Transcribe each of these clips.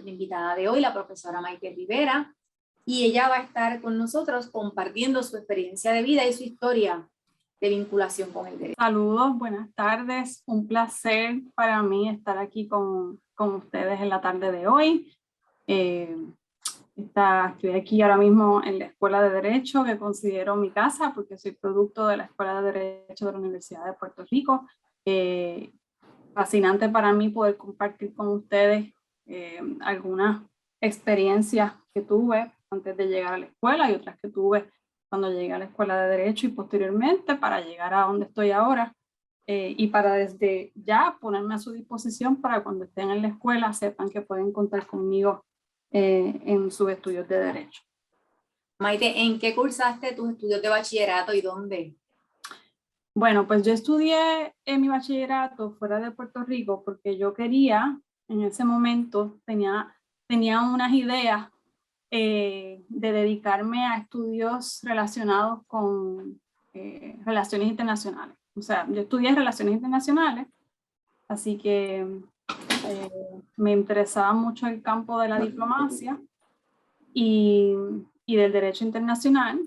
nuestra invitada de hoy, la profesora Maite Rivera, y ella va a estar con nosotros compartiendo su experiencia de vida y su historia de vinculación con el derecho. Saludos, buenas tardes. Un placer para mí estar aquí con ustedes en la tarde de hoy. Estoy aquí ahora mismo en la Escuela de Derecho, que considero mi casa porque soy producto de la Escuela de Derecho de la Universidad de Puerto Rico. Fascinante para mí poder compartir con ustedes algunas experiencias que tuve antes de llegar a la escuela y otras que tuve cuando llegué a la Escuela de Derecho y posteriormente para llegar a donde estoy ahora y para desde ya ponerme a su disposición para cuando estén en la escuela sepan que pueden contar conmigo en sus estudios de Derecho. Maite, ¿en qué cursaste tus estudios de bachillerato y dónde? Bueno, pues yo estudié en mi bachillerato fuera de Puerto Rico porque yo quería, en ese momento, tenía unas ideas de dedicarme a estudios relacionados con relaciones internacionales. O sea, yo estudié relaciones internacionales, así que me interesaba mucho el campo de la diplomacia y del derecho internacional,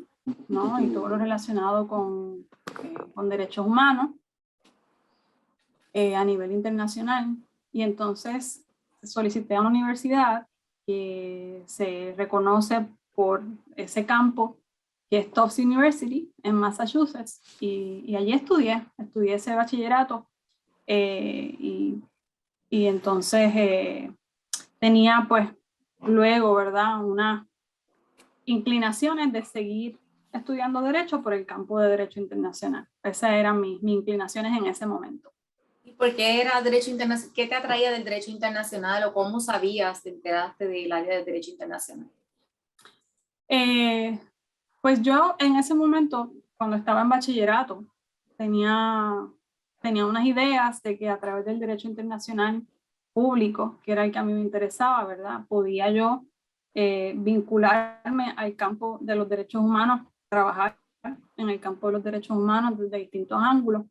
¿no? Y todo lo relacionado con derechos humanos a nivel internacional. Y entonces solicité a una universidad que se reconoce por ese campo, que es Tufts University en Massachusetts, y allí estudié ese bachillerato y entonces tenía pues luego, ¿verdad?, unas inclinaciones de seguir estudiando Derecho por el campo de Derecho Internacional. Esas eran mis inclinaciones en ese momento. ¿Y por qué era derecho internacional? ¿Qué te atraía del derecho internacional o cómo sabías, te enteraste del área del derecho internacional? Pues yo en ese momento, cuando estaba en bachillerato, tenía unas ideas de que a través del derecho internacional público, que era el que a mí me interesaba, ¿verdad? Podía yo vincularme al campo de los derechos humanos, trabajar en el campo de los derechos humanos desde distintos ángulos.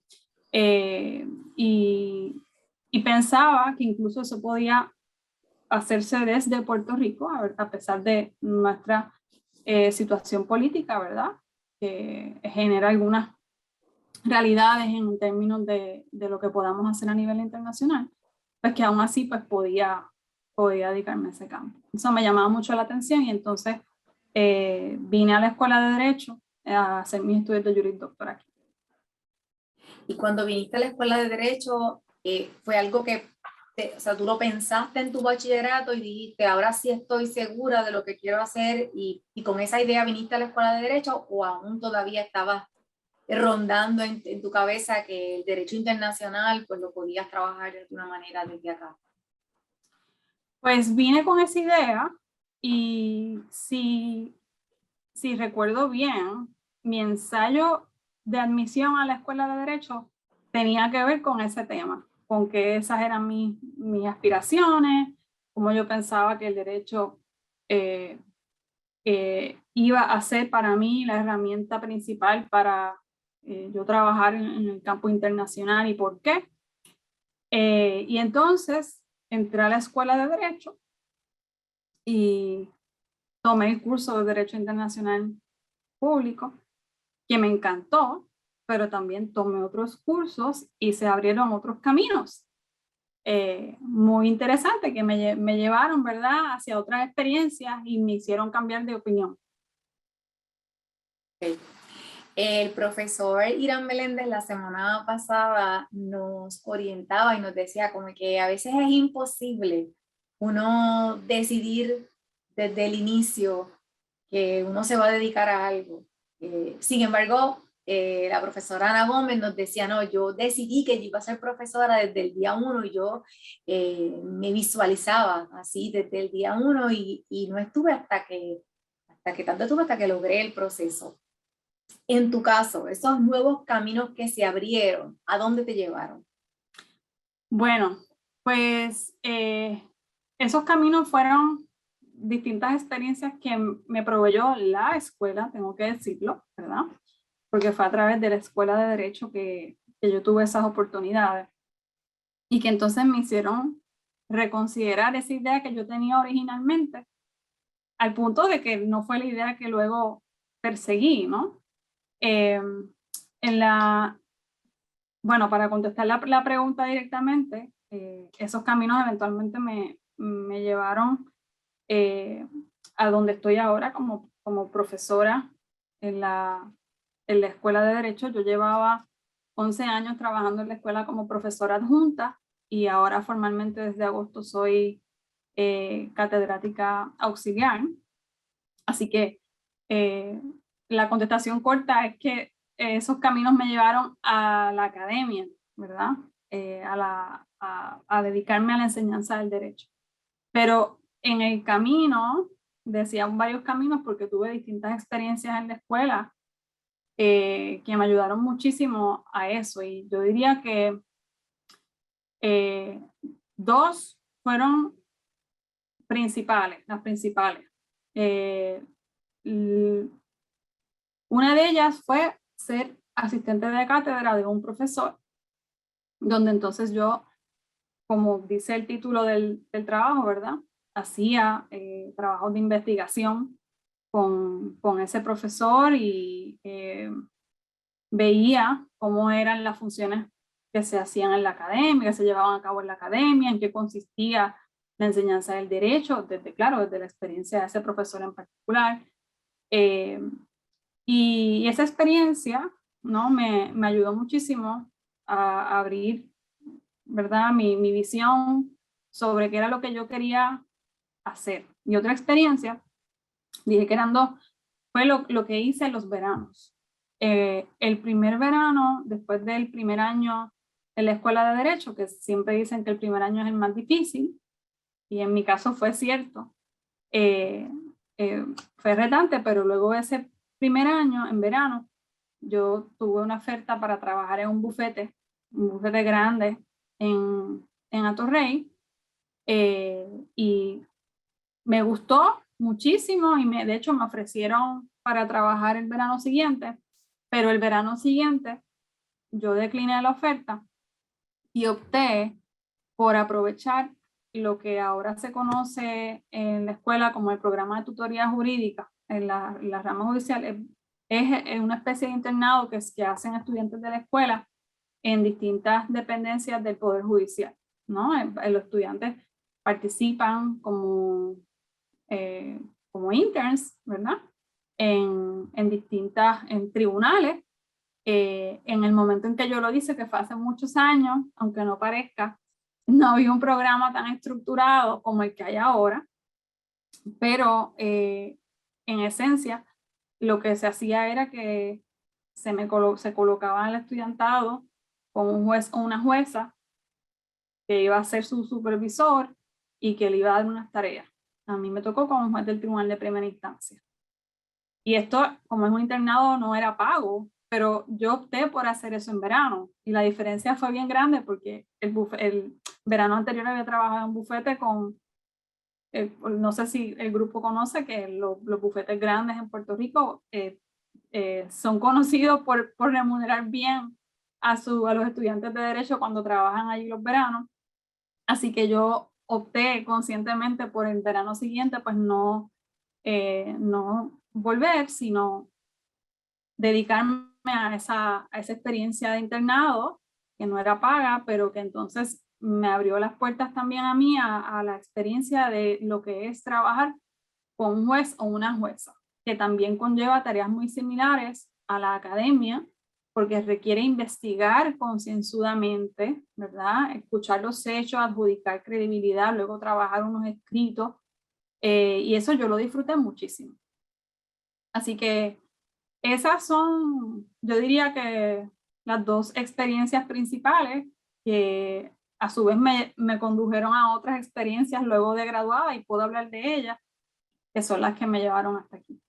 Y pensaba que incluso eso podía hacerse desde Puerto Rico, a pesar de nuestra situación política, ¿verdad? Que genera algunas realidades en términos de lo que podamos hacer a nivel internacional, pues que aún así pues podía dedicarme a ese campo. Eso me llamaba mucho la atención y entonces vine a la Escuela de Derecho a hacer mis estudios de jurisdoctor aquí. Y cuando viniste a la escuela de Derecho, fue algo que, o sea, tú lo pensaste en tu bachillerato y dijiste, ahora sí estoy segura de lo que quiero hacer y con esa idea viniste a la escuela de Derecho o aún todavía estabas rondando en tu cabeza que el derecho internacional pues lo podías trabajar de alguna manera desde acá. Pues vine con esa idea y si recuerdo bien, mi ensayo de admisión a la Escuela de Derecho tenía que ver con ese tema, con que esas eran mis aspiraciones, como yo pensaba que el derecho iba a ser para mí la herramienta principal para yo trabajar en el campo internacional y por qué. Y entonces entré a la Escuela de Derecho y tomé el curso de Derecho Internacional Público, que me encantó, pero también tomé otros cursos y se abrieron otros caminos muy interesantes que me llevaron, ¿verdad?, hacia otras experiencias y me hicieron cambiar de opinión. Okay. El profesor Irán Meléndez la semana pasada nos orientaba y nos decía como que a veces es imposible uno decidir desde el inicio que uno se va a dedicar a algo. Sin embargo, la profesora Ana Gómez nos decía, no, yo decidí que yo iba a ser profesora desde el día 1 y yo me visualizaba así desde el día 1 y no estuve hasta que tanto estuve hasta que logré el proceso. En tu caso, esos nuevos caminos que se abrieron, ¿a dónde te llevaron? Bueno, pues esos caminos fueron distintas experiencias que me proveyó la escuela, tengo que decirlo, ¿verdad? Porque fue a través de la Escuela de Derecho que yo tuve esas oportunidades y que entonces me hicieron reconsiderar esa idea que yo tenía originalmente, al punto de que no fue la idea que luego perseguí, ¿no? En la, bueno, para contestar la pregunta directamente, esos caminos eventualmente me llevaron a donde estoy ahora como profesora en la Escuela de Derecho. Yo llevaba 11 años trabajando en la escuela como profesora adjunta y ahora formalmente desde agosto soy catedrática auxiliar. Así que la contestación corta es que esos caminos me llevaron a la academia, ¿verdad? A dedicarme a la enseñanza del derecho. Pero en el camino, decía varios caminos porque tuve distintas experiencias en la escuela que me ayudaron muchísimo a eso. Y yo diría que dos fueron principales, las principales. Una de ellas fue ser asistente de cátedra de un profesor, donde entonces yo, como dice el título del trabajo, ¿verdad? Hacía trabajos de investigación con ese profesor y veía cómo eran las funciones que se hacían en la academia, que se llevaban a cabo en la academia, en qué consistía la enseñanza del derecho, claro, desde la experiencia de ese profesor en particular. Y esa experiencia, ¿no? Me ayudó muchísimo a abrir, ¿verdad? Mi visión sobre qué era lo que yo quería hacer. Y otra experiencia, dije que eran dos, fue lo que hice en los veranos. El primer verano, después del primer año en la escuela de Derecho, que siempre dicen que el primer año es el más difícil, y en mi caso fue cierto, eh, fue retante, pero luego ese primer año, en verano, yo tuve una oferta para trabajar en un bufete grande en Atorrey, y me gustó muchísimo y de hecho me ofrecieron para trabajar el verano siguiente, pero el verano siguiente yo decliné la oferta y opté por aprovechar lo que ahora se conoce en la escuela como el programa de tutoría jurídica en la rama judicial. Es una especie de internado que hacen estudiantes de la escuela en distintas dependencias del Poder Judicial, ¿no? Los estudiantes participan como interns, ¿verdad? En tribunales. En el momento en que yo lo hice, que fue hace muchos años, aunque no parezca, no había un programa tan estructurado como el que hay ahora, pero en esencia lo que se hacía era que se colocaba al estudiantado con un juez o una jueza que iba a ser su supervisor y que le iba a dar unas tareas. A mí me tocó como juez del tribunal de primera instancia. Y esto, como es un internado, no era pago, pero yo opté por hacer eso en verano. Y la diferencia fue bien grande porque el verano anterior había trabajado en un bufete con, no sé si el grupo conoce que los bufetes grandes en Puerto Rico son conocidos por remunerar bien a los estudiantes de derecho cuando trabajan allí los veranos. Así que yo opté conscientemente por el verano siguiente, pues no volver, sino dedicarme a esa experiencia de internado, que no era paga, pero que entonces me abrió las puertas también a mí a la experiencia de lo que es trabajar con un juez o una jueza, que también conlleva tareas muy similares a la academia, porque requiere investigar concienzudamente, ¿verdad? Escuchar los hechos, adjudicar credibilidad, luego trabajar unos escritos, y eso yo lo disfruté muchísimo. Así que esas son, yo diría que las dos experiencias principales que a su vez me condujeron a otras experiencias luego de graduada y puedo hablar de ellas, que son las que me llevaron hasta aquí.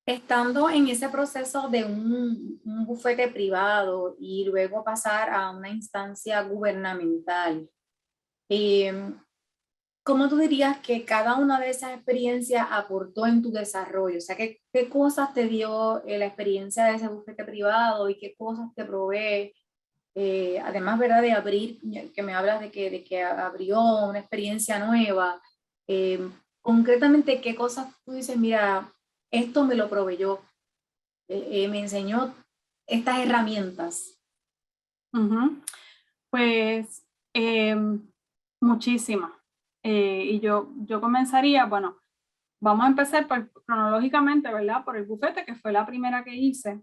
Estando en ese proceso de un bufete privado y luego pasar a una instancia gubernamental, ¿cómo tú dirías que cada una de esas experiencias aportó en tu desarrollo? O sea, ¿qué cosas te dio la experiencia de ese bufete privado y qué cosas te provee además, ¿verdad? De abrir, que me hablas de que abrió una experiencia nueva. Concretamente, ¿qué cosas tú dices, mira, esto me lo proveyó, me enseñó estas herramientas? Ujú. Pues muchísimas. Y yo comenzaría, bueno, vamos a empezar cronológicamente, ¿verdad? Por el bufete, que fue la primera que hice.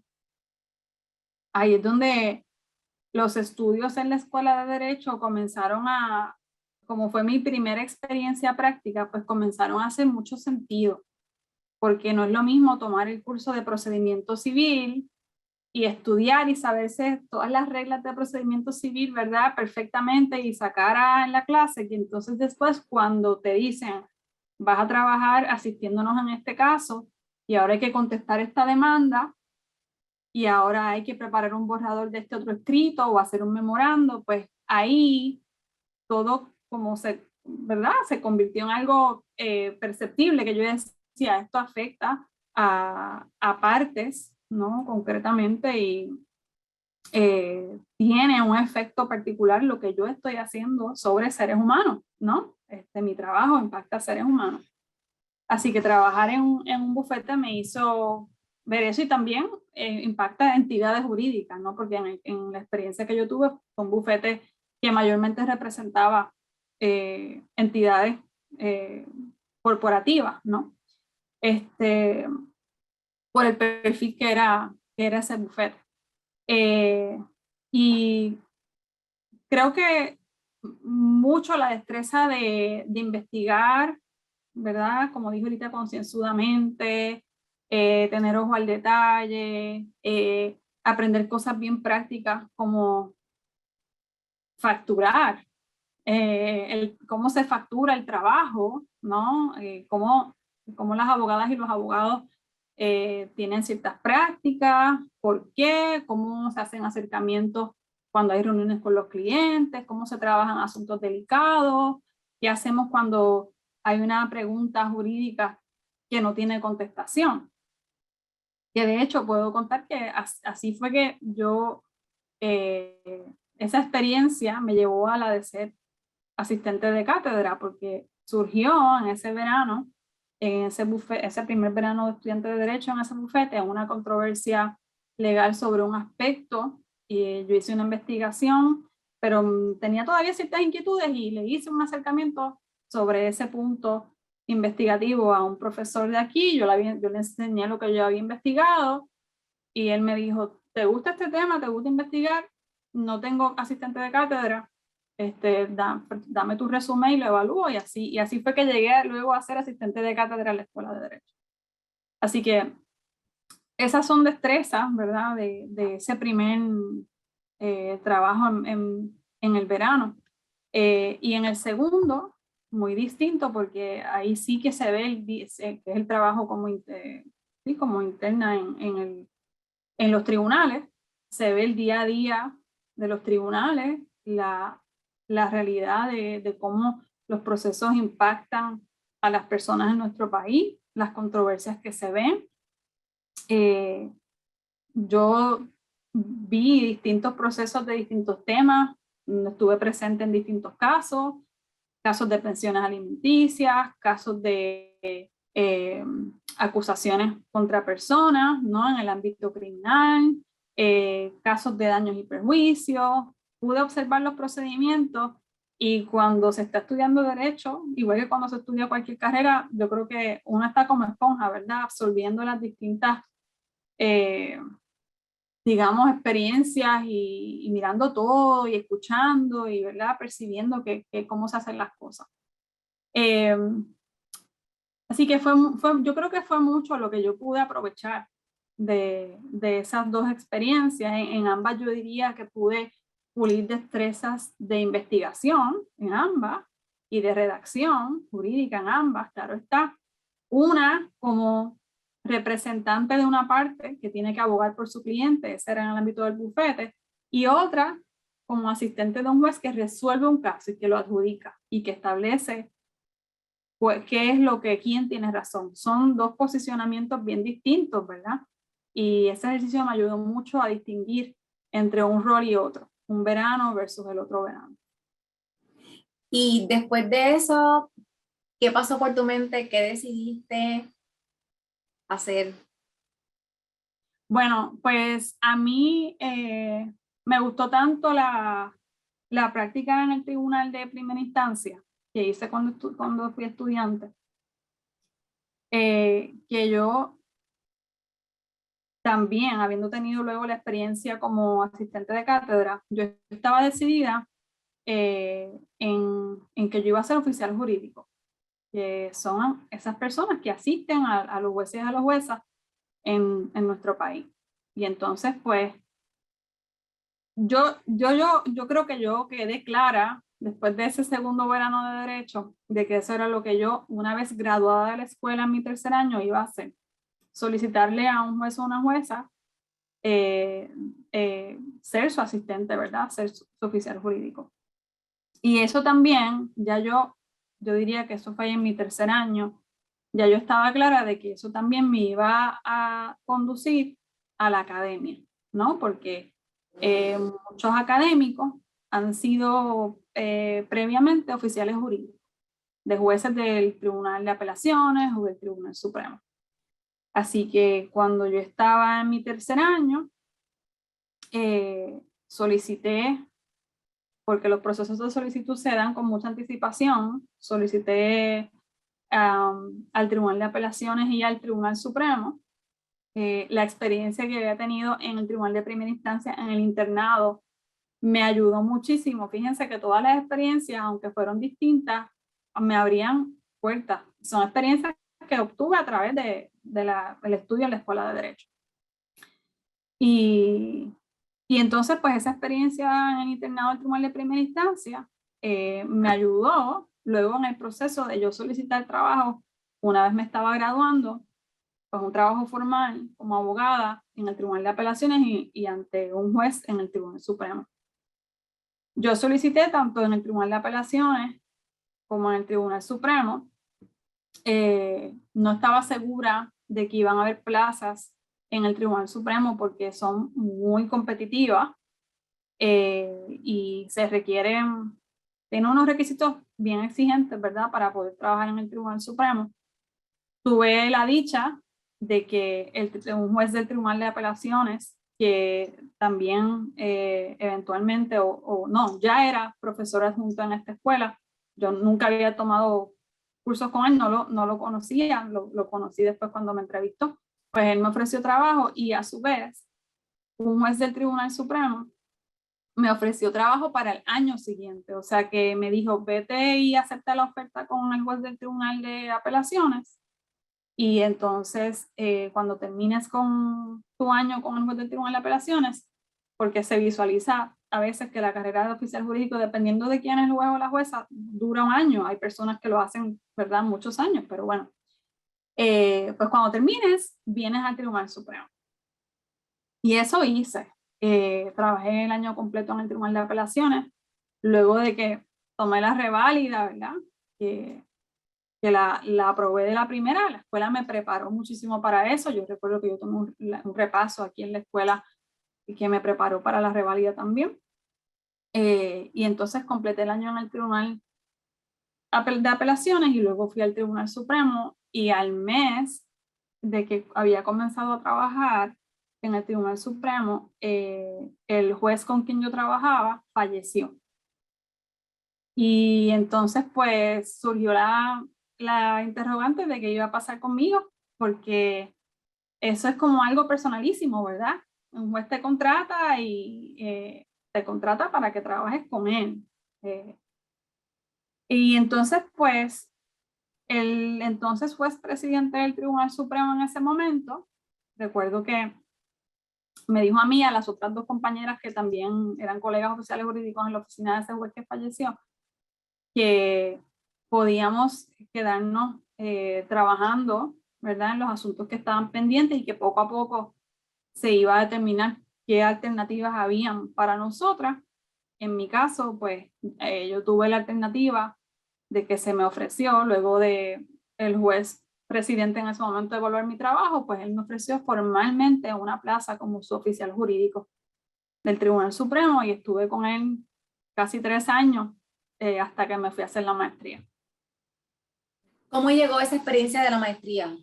Ahí es donde los estudios en la Escuela de Derecho comenzaron a, como fue mi primera experiencia práctica, pues comenzaron a hacer mucho sentido, porque no es lo mismo tomar el curso de procedimiento civil y estudiar y saberse todas las reglas de procedimiento civil, ¿verdad? Perfectamente y sacar en la clase, y entonces después cuando te dicen, vas a trabajar asistiéndonos en este caso y ahora hay que contestar esta demanda y ahora hay que preparar un borrador de este otro escrito o hacer un memorando, pues ahí todo como se, ¿verdad? Se convirtió en algo perceptible, que yo decía, esto afecta a partes, ¿no? Concretamente, y tiene un efecto particular lo que yo estoy haciendo sobre seres humanos, ¿no? Mi trabajo impacta a seres humanos. Así que trabajar en un bufete me hizo ver eso y también impacta a entidades jurídicas, ¿no? Porque en la experiencia que yo tuve fue un bufete que mayormente representaba entidades eh, corporativas, ¿no? Este, por el perfil que era ese bufete. Eh, y creo que mucho la destreza de investigar, ¿verdad? Como dijo ahorita, concienzudamente, tener ojo al detalle, aprender cosas bien prácticas como facturar, cómo se factura el trabajo, ¿no? Cómo las abogadas y los abogados tienen ciertas prácticas, por qué, cómo se hacen acercamientos cuando hay reuniones con los clientes, cómo se trabajan asuntos delicados, qué hacemos cuando hay una pregunta jurídica que no tiene contestación. Que de hecho puedo contar que así fue que yo, esa experiencia me llevó a la de ser asistente de cátedra, porque surgió en ese verano, en ese bufete, ese primer verano de estudiante de Derecho en ese bufete, una controversia legal sobre un aspecto, y yo hice una investigación, pero tenía todavía ciertas inquietudes y le hice un acercamiento sobre ese punto investigativo a un profesor de aquí, yo le enseñé lo que yo había investigado, y él me dijo, ¿te gusta este tema? ¿Te gusta investigar? No tengo asistente de cátedra, dame tu resumen y lo evalúo, y así fue que llegué luego a ser asistente de cátedra en la Escuela de Derecho. Así que esas son destrezas, ¿verdad? De ese primer trabajo en el verano. Y en el segundo, muy distinto, porque ahí sí que se ve que es el trabajo como, sí, como interna en los tribunales, se ve el día a día de los tribunales, la realidad de cómo los procesos impactan a las personas en nuestro país, las controversias que se ven. Yo vi distintos procesos de distintos temas, estuve presente en distintos casos, casos de pensiones alimenticias, casos de acusaciones contra personas, ¿no? En el ámbito criminal, casos de daños y perjuicios. Pude observar los procedimientos y cuando se está estudiando derecho, igual que cuando se estudia cualquier carrera, yo creo que uno está como esponja, ¿verdad? Absorbiendo las distintas, eh, digamos, experiencias y mirando todo y escuchando y, ¿verdad? Percibiendo cómo se hacen las cosas. Eh, Así que yo creo que fue mucho lo que yo pude aprovechar de esas dos experiencias. En ambas yo diría que pude pulir destrezas de investigación en ambas y de redacción jurídica en ambas, claro está. Una como representante de una parte que tiene que abogar por su cliente, ese era en el ámbito del bufete, y otra como asistente de un juez que resuelve un caso y que lo adjudica y que establece pues, qué es lo que, quién tiene razón. Son dos posicionamientos bien distintos, ¿verdad? Y ese ejercicio me ayudó mucho a distinguir entre un rol y otro. un verano versus el otro verano. Y después de eso, ¿qué pasó por tu mente? ¿Qué decidiste hacer? Bueno, pues a mí me gustó tanto la práctica en el tribunal de primera instancia que hice cuando fui estudiante, que yo también, habiendo tenido luego la experiencia como asistente de cátedra, yo estaba decidida en que yo iba a ser oficial jurídico, que son esas personas que asisten a los jueces y a las juezas en nuestro país. Y entonces, pues, yo creo que yo quedé clara después de ese segundo verano de Derecho, de que eso era lo que yo, una vez graduada de la escuela en mi tercer año, iba a hacer. Solicitarle a un juez o una jueza ser su asistente, ¿verdad? Ser su oficial jurídico. Y eso también, yo diría que eso fue en mi tercer año, ya yo estaba clara de que eso también me iba a conducir a la academia, ¿no? Porque muchos académicos han sido previamente oficiales jurídicos, de jueces del Tribunal de Apelaciones o del Tribunal Supremo. Así que cuando yo estaba en mi tercer año, solicité, porque los procesos de solicitud se dan con mucha anticipación, solicité al Tribunal de Apelaciones y al Tribunal Supremo. La experiencia que había tenido en el Tribunal de Primera Instancia, en el internado, me ayudó muchísimo. Fíjense que todas las experiencias, aunque fueron distintas, me abrían puertas. Son experiencias que obtuve a través del estudio en la Escuela de Derecho. Y entonces, pues esa experiencia en el internado del Tribunal de Primera Instancia me ayudó luego en el proceso de yo solicitar trabajo. Una vez me estaba graduando, pues un trabajo formal como abogada en el Tribunal de Apelaciones y ante un juez en el Tribunal Supremo. Yo solicité tanto en el Tribunal de Apelaciones como en el Tribunal Supremo. No estaba segura de que iban a haber plazas en el Tribunal Supremo porque son muy competitivas y tienen unos requisitos bien exigentes, ¿verdad? Para poder trabajar en el Tribunal Supremo. Tuve la dicha de que un juez del Tribunal de Apelaciones, que también eventualmente, o no, ya era profesor adjunto en esta escuela, yo nunca había tomado cursos con él, no lo conocía, lo conocí después cuando me entrevistó, pues él me ofreció trabajo y a su vez un juez del Tribunal Supremo me ofreció trabajo para el año siguiente, o sea que me dijo, vete y acepta la oferta con el juez del Tribunal de Apelaciones y entonces cuando termines con tu año con el juez del Tribunal de Apelaciones, porque se visualiza a veces que la carrera de oficial jurídico, dependiendo de quién es el juez o la jueza, dura un año, hay personas que lo hacen, ¿verdad?, muchos años, pero bueno, pues cuando termines, vienes al Tribunal Supremo. Y eso hice. Trabajé el año completo en el Tribunal de Apelaciones, luego de que tomé la reválida, ¿verdad? Que la aprobé de la primera, la escuela me preparó muchísimo para eso. Yo recuerdo que yo tomé un repaso aquí en la escuela y que me preparó para la reválida también. Y entonces completé el año en el Tribunal de Apelaciones y luego fui al Tribunal Supremo y al mes de que había comenzado a trabajar en el Tribunal Supremo, el juez con quien yo trabajaba falleció. Y entonces pues surgió la interrogante de qué iba a pasar conmigo, porque eso es como algo personalísimo, ¿verdad? Un juez te contrata y te contrata para que trabajes con él. Y entonces pues el entonces juez presidente del Tribunal Supremo en ese momento, recuerdo que me dijo a mí, a las otras dos compañeras que también eran colegas oficiales jurídicos en la oficina de ese juez que falleció, que podíamos quedarnos trabajando, ¿verdad?, en los asuntos que estaban pendientes y que poco a poco se iba a determinar qué alternativas habían para nosotras. En mi caso, pues yo tuve la alternativa de que se me ofreció, luego de el juez presidente en ese momento de evaluar mi trabajo, pues él me ofreció formalmente una plaza como su oficial jurídico. del Tribunal Supremo y estuve con él casi 3 años hasta que me fui a hacer la maestría. ¿Cómo llegó esa experiencia de la maestría?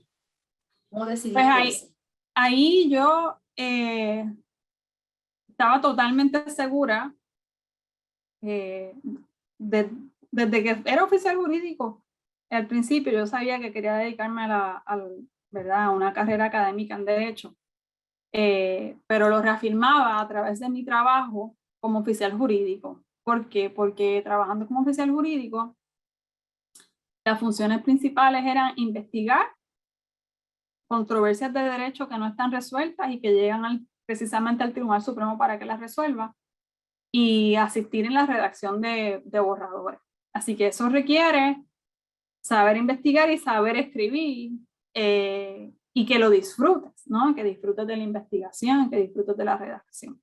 ¿Cómo Pues decidiste eso? ahí yo estaba totalmente segura eh, desde que era oficial jurídico. Al principio yo sabía que quería dedicarme ¿verdad? A una carrera académica en Derecho, pero lo reafirmaba a través de mi trabajo como oficial jurídico. ¿Por qué? Porque trabajando como oficial jurídico, las funciones principales eran investigar controversias de derecho que no están resueltas y que llegan precisamente al Tribunal Supremo para que las resuelva, y asistir en la redacción de borradores. Así que eso requiere saber investigar y saber escribir, y que lo disfrutes, ¿no? Que disfrutes de la investigación, que disfrutes de la redacción.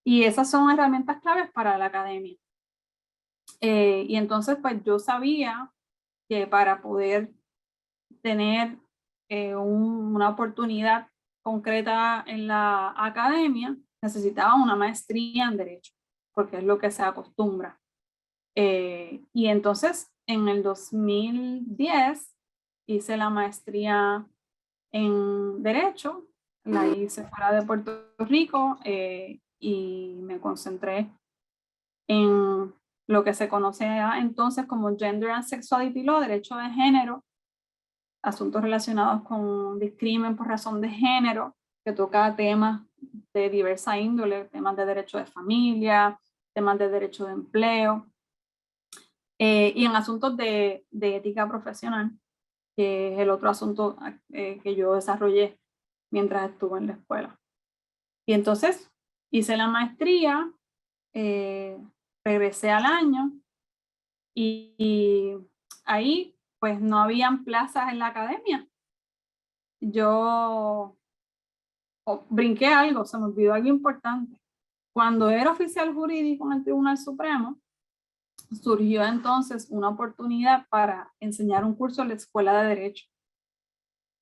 Y esas son herramientas claves para la academia. Y entonces, pues yo sabía que para poder tener una oportunidad concreta en la academia, necesitaba una maestría en Derecho, porque es lo que se acostumbra. Y entonces, en el 2010, hice la maestría en Derecho, la hice fuera de Puerto Rico, y me concentré en lo que se conoce entonces como Gender and Sexuality Law, Derecho de Género, asuntos relacionados con discrimen por razón de género, que toca temas de diversa índole, temas de derecho de familia, temas de derecho de empleo, y en asuntos de ética profesional, que es el otro asunto que yo desarrollé mientras estuve en la escuela. Y entonces hice la maestría, regresé al año y ahí pues no habían plazas en la academia. Yo brinqué algo, se me olvidó algo importante. Cuando era oficial jurídico en el Tribunal Supremo, surgió entonces una oportunidad para enseñar un curso en la Escuela de Derecho.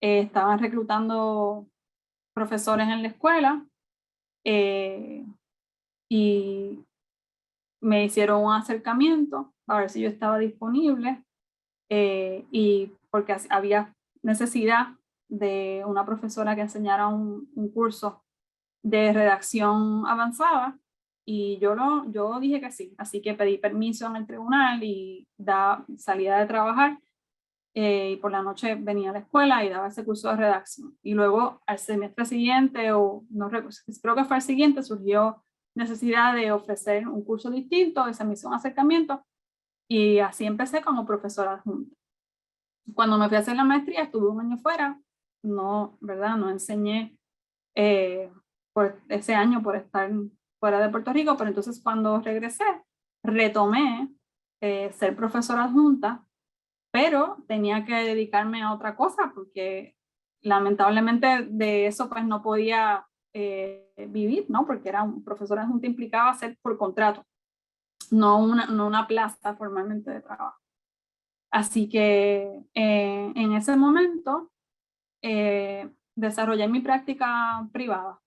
Estaban reclutando profesores en la escuela, y me hicieron un acercamiento a ver si yo estaba disponible, y porque había necesidad de una profesora que enseñara un curso de redacción avanzada, y yo dije que sí, así que pedí permiso en el tribunal y salía de trabajar, y por la noche venía a la escuela y daba ese curso de redacción. Y luego al semestre siguiente, o no recuerdo, creo que fue el siguiente, surgió necesidad de ofrecer un curso distinto, se me hizo un acercamiento y así empecé como profesora adjunta. Cuando me fui a hacer la maestría estuve un año fuera, no, ¿verdad? No enseñé por ese año por estar fuera de Puerto Rico, pero entonces cuando regresé retomé ser profesora adjunta, pero tenía que dedicarme a otra cosa porque lamentablemente de eso pues no podía vivir, ¿no? Porque era un profesor adjunto, implicaba ser por contrato, no una plaza formalmente de trabajo. Así que en ese momento desarrollé mi práctica privada.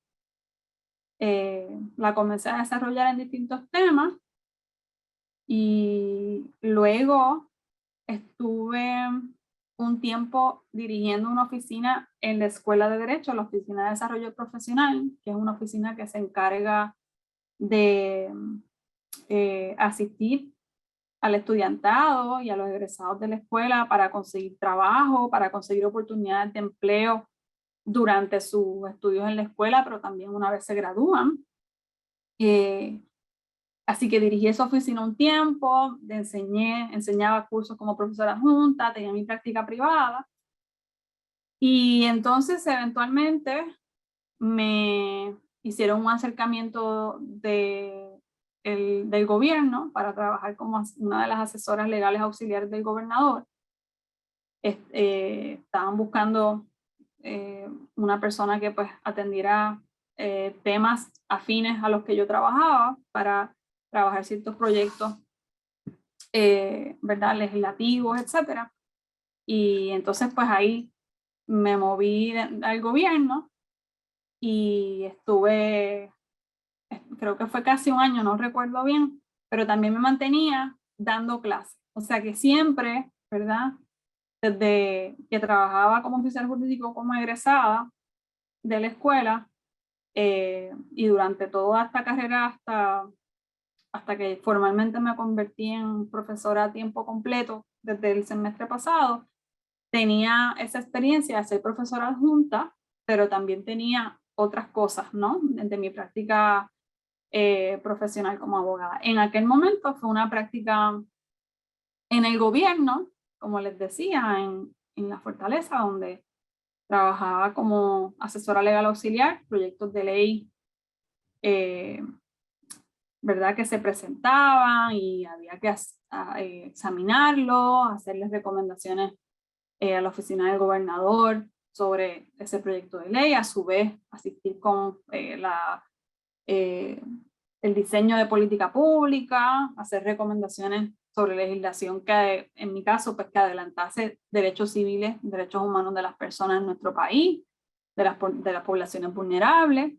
La comencé a desarrollar en distintos temas y luego estuve un tiempo dirigiendo una oficina en la Escuela de Derecho, la Oficina de Desarrollo Profesional, que es una oficina que se encarga de asistir al estudiantado y a los egresados de la escuela para conseguir trabajo, para conseguir oportunidades de empleo durante sus estudios en la escuela, pero también una vez se gradúan. Así que dirigí esa oficina un tiempo, enseñaba cursos como profesora adjunta, tenía mi práctica privada. Y entonces eventualmente me hicieron un acercamiento del gobierno para trabajar como una de las asesoras legales auxiliares del gobernador. Estaban buscando una persona que pues atendiera temas afines a los que yo trabajaba para trabajar ciertos proyectos, ¿verdad? Legislativos, etcétera. Y entonces pues ahí me moví al gobierno y creo que fue casi un año, no recuerdo bien, pero también me mantenía dando clases. O sea que siempre, ¿verdad? Desde que trabajaba como oficial jurídico, como egresada de la escuela, y durante toda esta carrera hasta que formalmente me convertí en profesora a tiempo completo desde el semestre pasado, tenía esa experiencia de ser profesora adjunta, pero también tenía otras cosas, ¿no? De mi práctica profesional como abogada. En aquel momento fue una práctica en el gobierno, como les decía, en la Fortaleza, donde trabajaba como asesora legal auxiliar, proyectos de ley, ¿verdad? Que se presentaban y había que examinarlo, hacerles recomendaciones a la oficina del gobernador sobre ese proyecto de ley, a su vez asistir con el diseño de política pública, hacer recomendaciones sobre legislación que en mi caso pues que adelantase derechos civiles, derechos humanos de las personas en nuestro país, de las poblaciones vulnerables.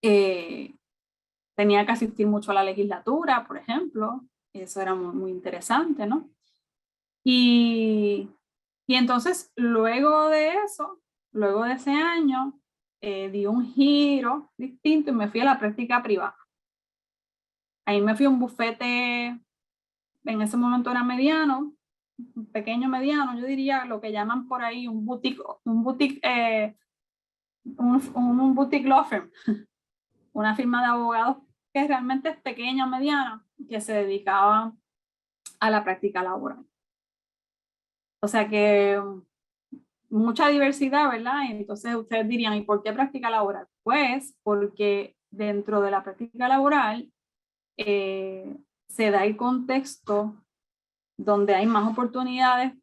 Tenía que asistir mucho a la legislatura, por ejemplo, y eso era muy, muy interesante, ¿no? Y entonces, luego de eso, luego de ese año, di un giro distinto y me fui a la práctica privada. Ahí me fui a un bufete, en ese momento era mediano, pequeño mediano, yo diría lo que llaman por ahí un boutique law firm, una firma de abogados que realmente es pequeña o mediana, que se dedicaba a la práctica laboral. O sea que mucha diversidad, ¿verdad? Entonces ustedes dirían, ¿y por qué práctica laboral? Pues porque dentro de la práctica laboral se da el contexto donde hay más oportunidades,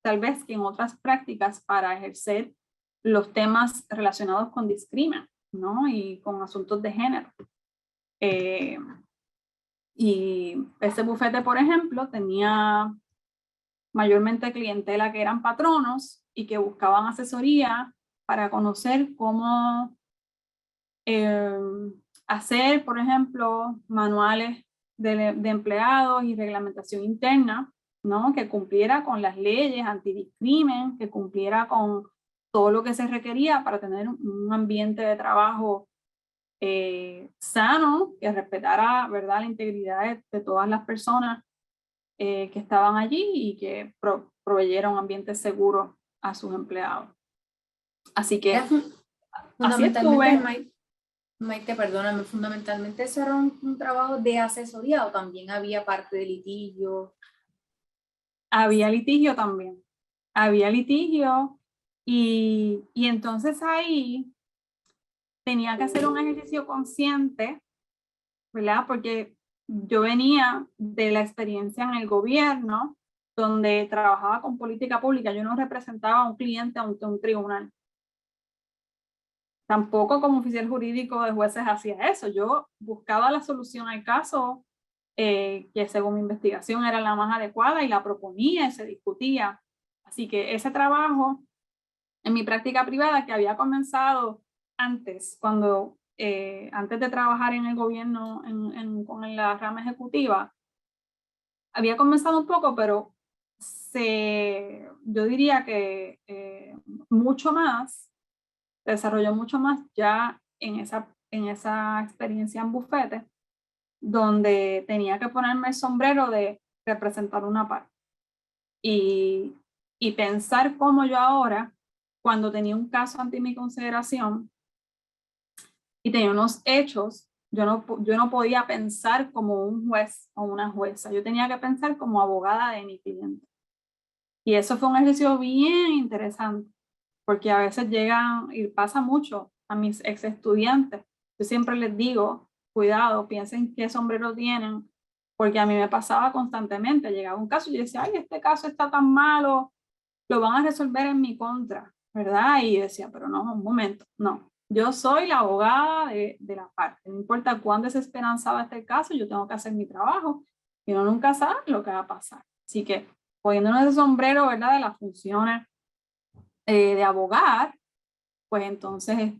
tal vez que en otras prácticas, para ejercer los temas relacionados con discriminación, ¿no? Y con asuntos de género. Y ese bufete, por ejemplo, tenía mayormente clientela que eran patronos y que buscaban asesoría para conocer cómo hacer, por ejemplo, manuales de empleados y reglamentación interna, ¿no? Que cumpliera con las leyes antidiscrimen, que cumpliera con todo lo que se requería para tener un ambiente de trabajo sano, que respetara, ¿verdad?, la integridad de todas las personas que estaban allí y que proveyera un ambiente seguro a sus empleados. Así que así Fundamentalmente, estuve. Maite, perdóname, fundamentalmente eso era un trabajo de asesoría o también había parte de litigio. Había litigio también. Había litigio y entonces ahí tenía que hacer un ejercicio consciente, ¿verdad? Porque yo venía de la experiencia en el gobierno, donde trabajaba con política pública. Yo no representaba a un cliente ante un tribunal. Tampoco como oficial jurídico de jueces hacía eso. Yo buscaba la solución al caso que según mi investigación era la más adecuada y la proponía y se discutía. Así que ese trabajo en mi práctica privada que había comenzado antes, antes de trabajar en el gobierno con la rama ejecutiva, había comenzado un poco, pero yo diría que mucho más, se desarrolló mucho más ya en esa experiencia en bufete, donde tenía que ponerme el sombrero de representar una parte y pensar cómo yo ahora, cuando tenía un caso ante mi consideración y tenía unos hechos, yo no podía pensar como un juez o una jueza, yo tenía que pensar como abogada de mi cliente. Y eso fue un ejercicio bien interesante, porque a veces llegan, y pasa mucho a mis ex estudiantes, yo siempre les digo, cuidado, piensen qué sombrero tienen, porque a mí me pasaba constantemente, llegaba un caso y yo decía, ay, este caso está tan malo, lo van a resolver en mi contra, ¿verdad? Y decía, pero no, un momento, no, yo soy la abogada de la parte, no importa cuán desesperanzado esté el caso, yo tengo que hacer mi trabajo, y uno nunca sabe lo que va a pasar. Así que, poniéndonos ese sombrero, ¿verdad?, de las funciones de abogar, pues entonces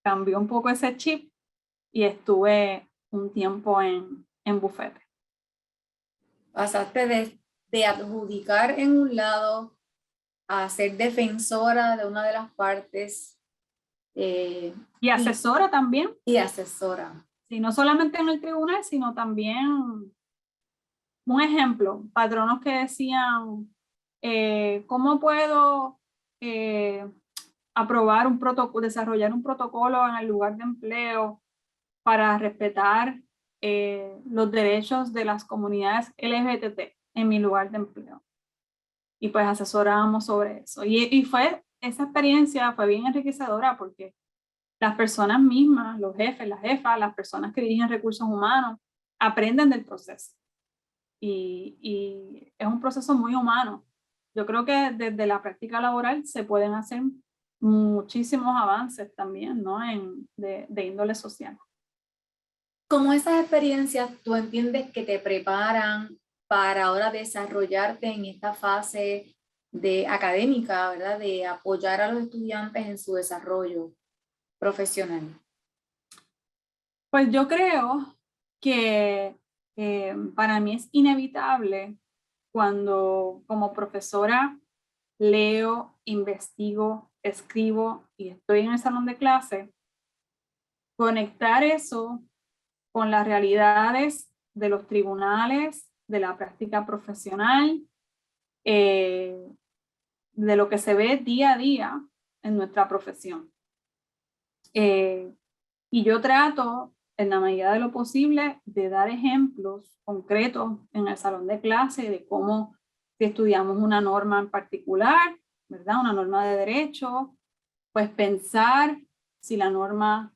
cambió un poco ese chip y estuve un tiempo en bufete. Pasaste de adjudicar en un lado a ser defensora de una de las partes Y asesora también, y asesora. y no solamente en el tribunal, sino también, un ejemplo, patronos que decían, ¿cómo puedo aprobar un protocolo, desarrollar un protocolo en el lugar de empleo para respetar los derechos de las comunidades LGBT en mi lugar de empleo? Y pues asesorábamos sobre eso. Y esa experiencia fue bien enriquecedora porque las personas mismas, los jefes, las jefas, las personas que dirigen recursos humanos, aprenden del proceso. Y es un proceso muy humano. Yo creo que desde la práctica laboral se pueden hacer muchísimos avances también, ¿no? De índole social. ¿Cómo esas experiencias tú entiendes que te preparan para ahora desarrollarte en esta fase de académica, ¿verdad? De apoyar a los estudiantes en su desarrollo profesional? Pues yo creo que para mí es inevitable cuando como profesora leo, investigo, escribo y estoy en el salón de clase, conectar eso con las realidades de los tribunales, de la práctica profesional, eh, de lo que se ve día a día en nuestra profesión. Y yo trato, en la medida de lo posible, de dar ejemplos concretos en el salón de clase de cómo, si estudiamos una norma en particular, ¿verdad? Una norma de derecho, pues pensar si la norma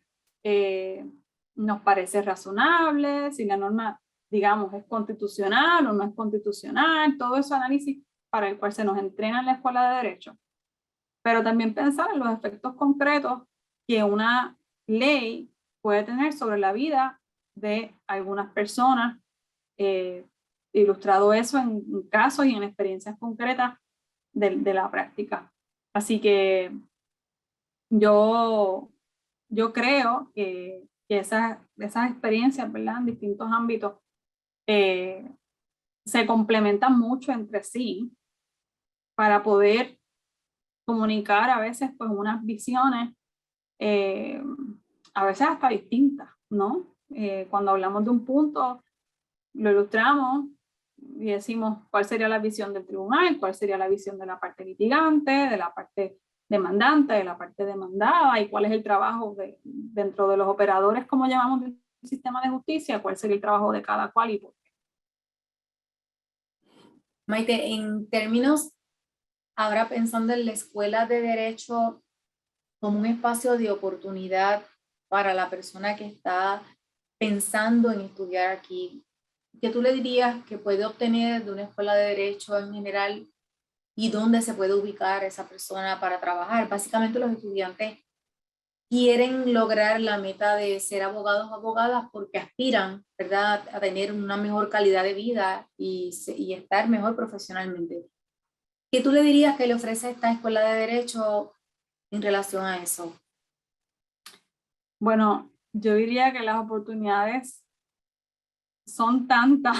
nos parece razonable, si la norma, digamos, es constitucional o no es constitucional, todo ese análisis para el cual se nos entrena en la escuela de derecho. Pero también pensar en los efectos concretos que una ley puede tener sobre la vida de algunas personas, ilustrado eso en casos y en experiencias concretas de la práctica. Así que yo, yo creo que esas experiencias, ¿verdad? En distintos ámbitos eh, se complementan mucho entre sí para poder comunicar a veces pues unas visiones eh, a veces hasta distintas, ¿no? Cuando hablamos de un punto, lo ilustramos y decimos cuál sería la visión del tribunal, cuál sería la visión de la parte litigante, de la parte demandante, de la parte demandada, y cuál es el trabajo dentro de los operadores, como llamamos, del sistema de justicia, cuál sería el trabajo de cada cual y por qué. Maite, en términos, ahora pensando en la escuela de derecho como un espacio de oportunidad para la persona que está pensando en estudiar aquí, ¿qué tú le dirías que puede obtener de una escuela de derecho en general y dónde se puede ubicar esa persona para trabajar? Básicamente los estudiantes quieren lograr la meta de ser abogados o abogadas porque aspiran, ¿verdad?, a tener una mejor calidad de vida y estar mejor profesionalmente. ¿Qué tú le dirías que le ofrece esta escuela de derecho en relación a eso? Bueno, yo diría que las oportunidades son tantas.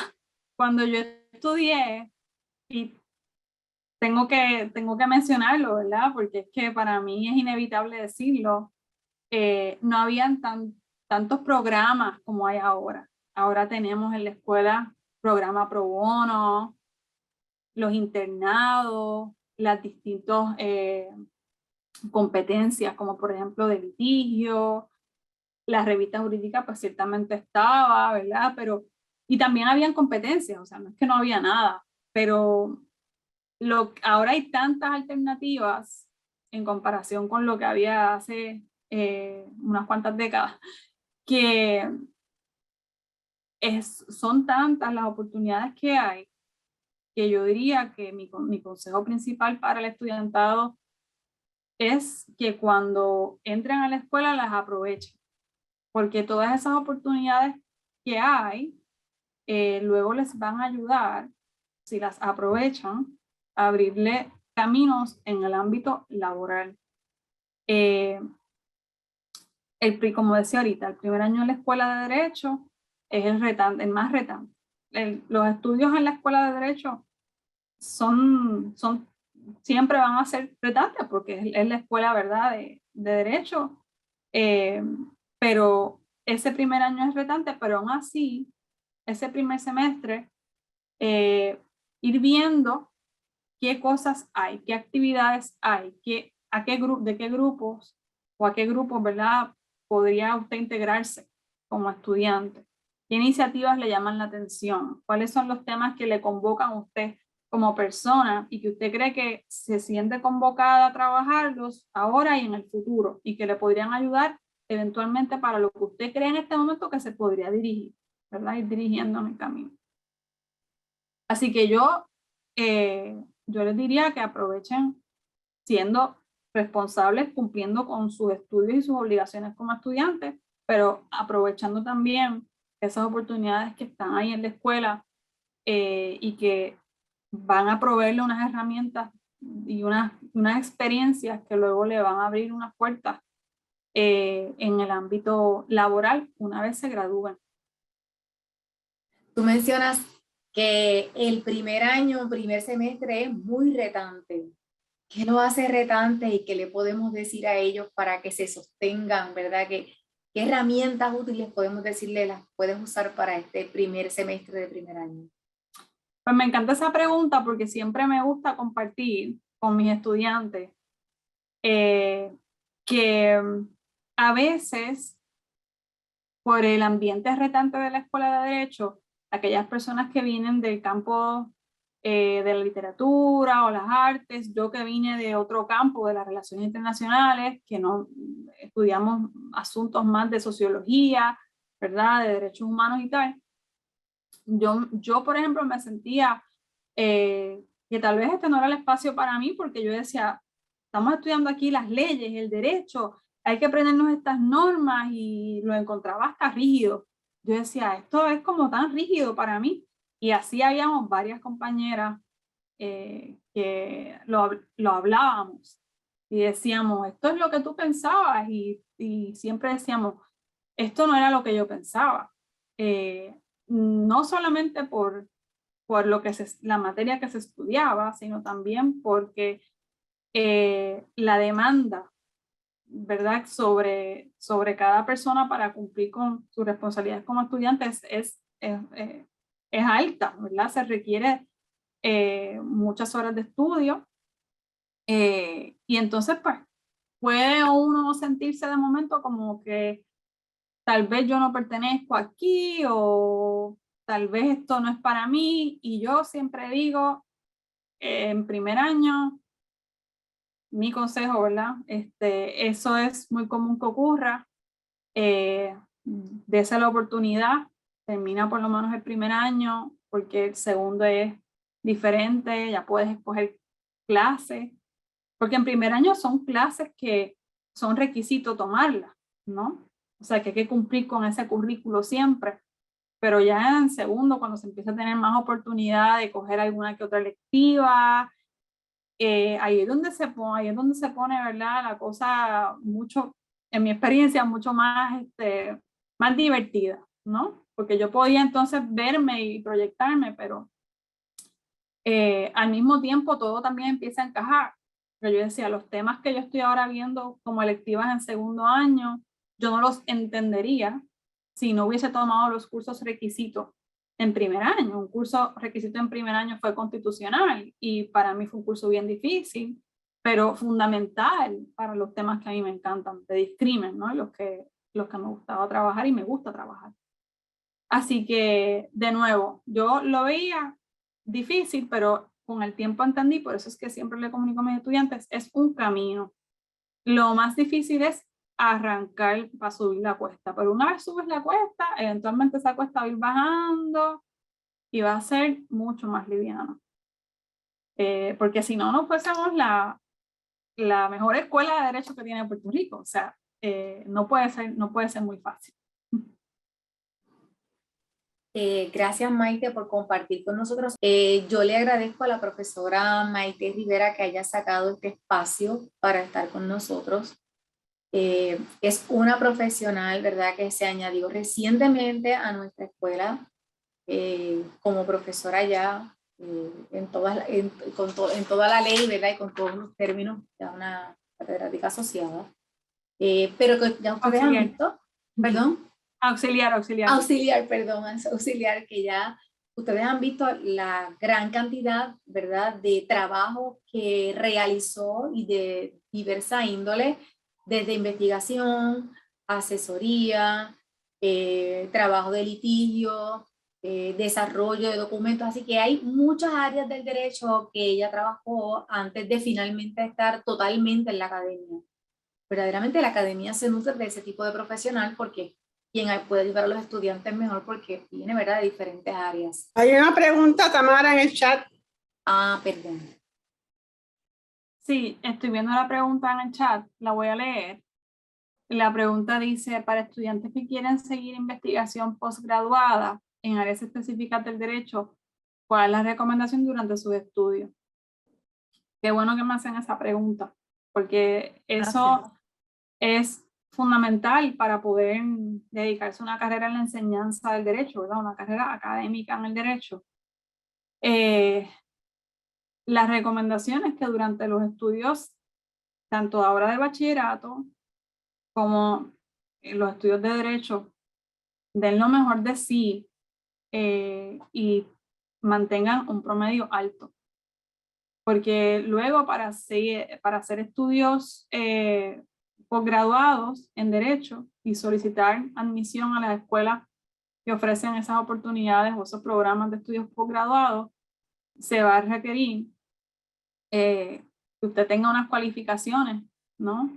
Cuando yo estudié, y tengo que mencionarlo, ¿verdad? Porque es que para mí es inevitable decirlo, no habían tantos programas como hay ahora. Ahora tenemos en la escuela programa pro bono, los internados, las distintas competencias, como por ejemplo de litigio, la revista jurídica pues ciertamente estaba, ¿verdad? Pero, y también habían competencias, o sea, no es que no había nada, pero ahora hay tantas alternativas en comparación con lo que había hace unas cuantas décadas, que son tantas las oportunidades que hay, que yo diría que mi consejo principal para el estudiantado es que cuando entren a la escuela las aprovechen, porque todas esas oportunidades que hay, luego les van a ayudar, si las aprovechan, a abrirle caminos en el ámbito laboral. Eh, como decía ahorita, el primer año en la escuela de Derecho es el más retante. Los estudios en la escuela de Derecho siempre van a ser retantes porque es la escuela, ¿verdad?, de Derecho. Eh, pero ese primer año es retante, pero aún así, ese primer semestre, ir viendo qué cosas hay, qué actividades hay, de qué grupos o a qué grupos, ¿verdad?, podría usted integrarse como estudiante. ¿Qué iniciativas le llaman la atención? ¿Cuáles son los temas que le convocan a usted como persona y que usted cree que se siente convocada a trabajarlos ahora y en el futuro y que le podrían ayudar eventualmente para lo que usted cree en este momento que se podría dirigir, ¿verdad? Ir dirigiendo en el camino. Así que yo les diría que aprovechen siendo responsables, cumpliendo con sus estudios y sus obligaciones como estudiantes, pero aprovechando también esas oportunidades que están ahí en la escuela y que van a proveerle unas herramientas y unas experiencias que luego le van a abrir unas puertas en el ámbito laboral una vez se gradúen. Tú mencionas que el primer año, primer semestre es muy retante. ¿Qué lo hace retante y qué le podemos decir a ellos para que se sostengan, verdad? ¿Qué herramientas útiles podemos decirle las puedes usar para este primer semestre de primer año? Pues me encanta esa pregunta porque siempre me gusta compartir con mis estudiantes que a veces por el ambiente retante de la escuela de Derecho, aquellas personas que vienen del campo de la literatura o las artes, yo que vine de otro campo, de las relaciones internacionales, que no estudiamos asuntos más de sociología, ¿verdad?, de derechos humanos y tal. Yo por ejemplo, me sentía que tal vez este no era el espacio para mí porque yo decía, estamos estudiando aquí las leyes, el derecho, hay que aprendernos estas normas y lo encontraba hasta rígido. Yo decía, esto es como tan rígido para mí. Y así habíamos varias compañeras que lo hablábamos y decíamos, esto es lo que tú pensabas y siempre decíamos, esto no era lo que yo pensaba. No solamente por la materia que se estudiaba, sino también porque la demanda, ¿verdad?, sobre cada persona para cumplir con sus responsabilidades como estudiantes es alta, ¿verdad? Se requiere muchas horas de estudio y entonces pues puede uno sentirse de momento como que tal vez yo no pertenezco aquí o tal vez esto no es para mí y yo siempre digo en primer año, mi consejo, ¿verdad? Eso es muy común que ocurra. Dese la oportunidad, termina por lo menos el primer año, porque el segundo es diferente, ya puedes escoger clases, porque en primer año son clases que son requisito tomarlas, ¿no? O sea, que hay que cumplir con ese currículo siempre, pero ya en segundo, cuando se empieza a tener más oportunidad de coger alguna que otra lectiva, ahí es donde se pone, ¿verdad?, la cosa mucho, en mi experiencia, mucho más, más divertida, ¿no? Porque yo podía entonces verme y proyectarme, pero al mismo tiempo todo también empieza a encajar. Pero yo decía, los temas que yo estoy ahora viendo como electivas en segundo año, yo no los entendería si no hubiese tomado los cursos requisitos en primer año. Un curso requisito en primer año fue constitucional y para mí fue un curso bien difícil, pero fundamental para los temas que a mí me encantan, de discrimen, ¿no? Los que me gustaba trabajar y me gusta trabajar. Así que, de nuevo, yo lo veía difícil, pero con el tiempo entendí, por eso es que siempre le comunico a mis estudiantes, es un camino. Lo más difícil es arrancar para subir la cuesta, pero una vez subes la cuesta, eventualmente esa cuesta va a ir bajando y va a ser mucho más liviana. Porque si no, no fuésemos la mejor escuela de derecho que tiene Puerto Rico. O sea, no puede ser muy fácil. Gracias, Maite, por compartir con nosotros. Yo le agradezco a la profesora Maite Rivera que haya sacado este espacio para estar con nosotros. Es una profesional, ¿verdad?, que se añadió recientemente a nuestra escuela como profesora ya en toda la ley, ¿verdad?, y con todos los términos, ya una catedrática asociada. Pero que ya ustedes han Auxiliar. visto, perdón, Auxiliar. auxiliar, que ya ustedes han visto la gran cantidad, ¿verdad?, de trabajo que realizó y de diversa índole, desde investigación, asesoría, trabajo de litigio, desarrollo de documentos, así que hay muchas áreas del derecho que ella trabajó antes de finalmente estar totalmente en la academia. Verdaderamente la academia se nutre de ese tipo de profesional porque quien puede ayudar a los estudiantes mejor porque viene, ¿verdad?, de diferentes áreas. Hay una pregunta, Tamara, en el chat. Ah, perdón. Sí, estoy viendo la pregunta en el chat, la voy a leer. La pregunta dice, para estudiantes que quieren seguir investigación posgraduada en áreas específicas del derecho, ¿cuál es la recomendación durante sus estudios? Qué bueno que me hacen esa pregunta, porque eso es fundamental para poder dedicarse a una carrera en la enseñanza del derecho, ¿verdad? Una carrera académica en el derecho. Las recomendaciones que durante los estudios, tanto ahora de bachillerato como en los estudios de derecho, den lo mejor de sí y mantengan un promedio alto. Porque luego para hacer estudios posgraduados en derecho y solicitar admisión a las escuelas que ofrecen esas oportunidades o esos programas de estudios posgraduados, se va a requerir que usted tenga unas cualificaciones, ¿no?